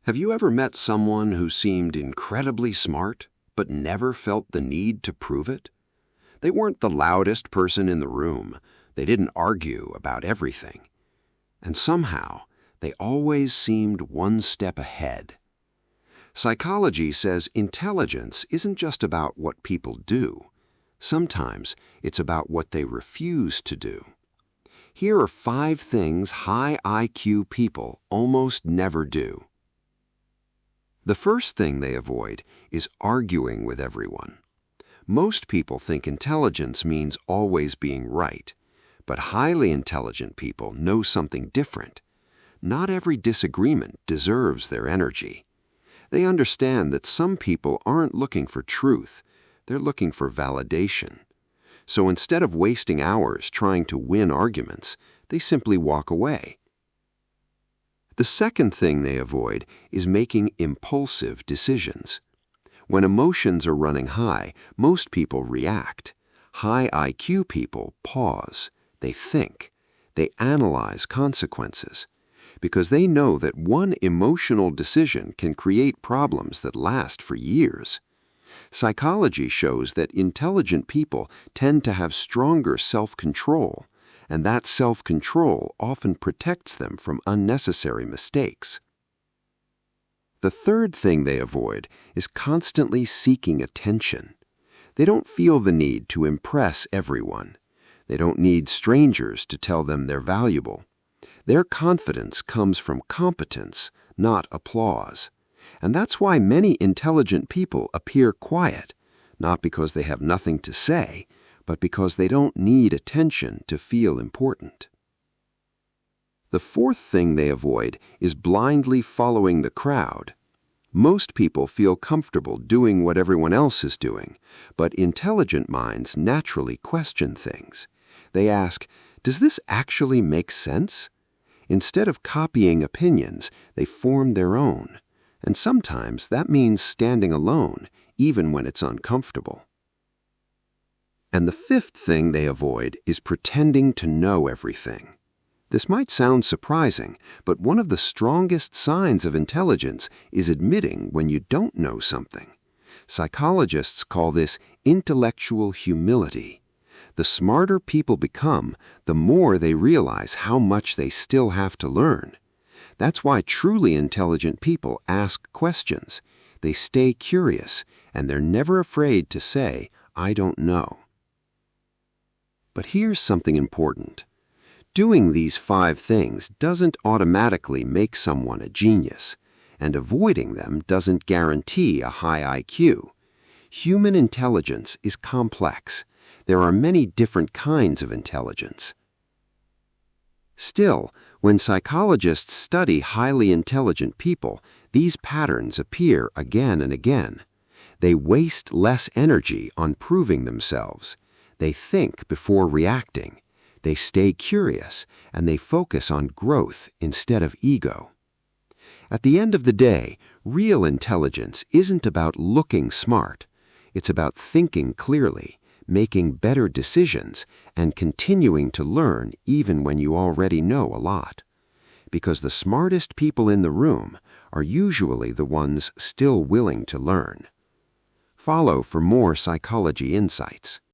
Have you ever met someone who seemed incredibly smart, but never felt the need to prove it? They weren't the loudest person in the room. They didn't argue about everything. And somehow, they always seemed one step ahead. Psychology says intelligence isn't just about what people do. Sometimes it's about what they refuse to do. Here are 5 things high IQ people almost never do. The first thing they avoid is arguing with everyone. Most people think intelligence means always being right, but highly intelligent people know something different. Not every disagreement deserves their energy. They understand that some people aren't looking for truth, they're looking for validation. So instead of wasting hours trying to win arguments, they simply walk away. The second thing they avoid is making impulsive decisions. When emotions are running high, most people react. High IQ people pause, they think, they analyze consequences, because they know that one emotional decision can create problems that last for years. Psychology shows that intelligent people tend to have stronger self-control, and that self-control often protects them from unnecessary mistakes. The third thing they avoid is constantly seeking attention. They don't feel the need to impress everyone. They don't need strangers to tell them they're valuable. Their confidence comes from competence, not applause. And that's why many intelligent people appear quiet, not because they have nothing to say, but because they don't need attention to feel important. The fourth thing they avoid is blindly following the crowd. Most people feel comfortable doing what everyone else is doing, but intelligent minds naturally question things. They ask, does this actually make sense? Instead of copying opinions, they form their own. And sometimes that means standing alone, even when it's uncomfortable. And the fifth thing they avoid is pretending to know everything. This might sound surprising, but one of the strongest signs of intelligence is admitting when you don't know something. Psychologists call this intellectual humility. The smarter people become, the more they realize how much they still have to learn. That's why truly intelligent people ask questions. They stay curious, and they're never afraid to say, I don't know. But here's something important. Doing these 5 things doesn't automatically make someone a genius, and avoiding them doesn't guarantee a high IQ. Human intelligence is complex. There are many different kinds of intelligence. Still, when psychologists study highly intelligent people, these patterns appear again and again. They waste less energy on proving themselves. They think before reacting. They stay curious, and they focus on growth instead of ego. At the end of the day, real intelligence isn't about looking smart. It's about thinking clearly, making better decisions, and continuing to learn even when you already know a lot. Because the smartest people in the room are usually the ones still willing to learn. Follow for more psychology insights.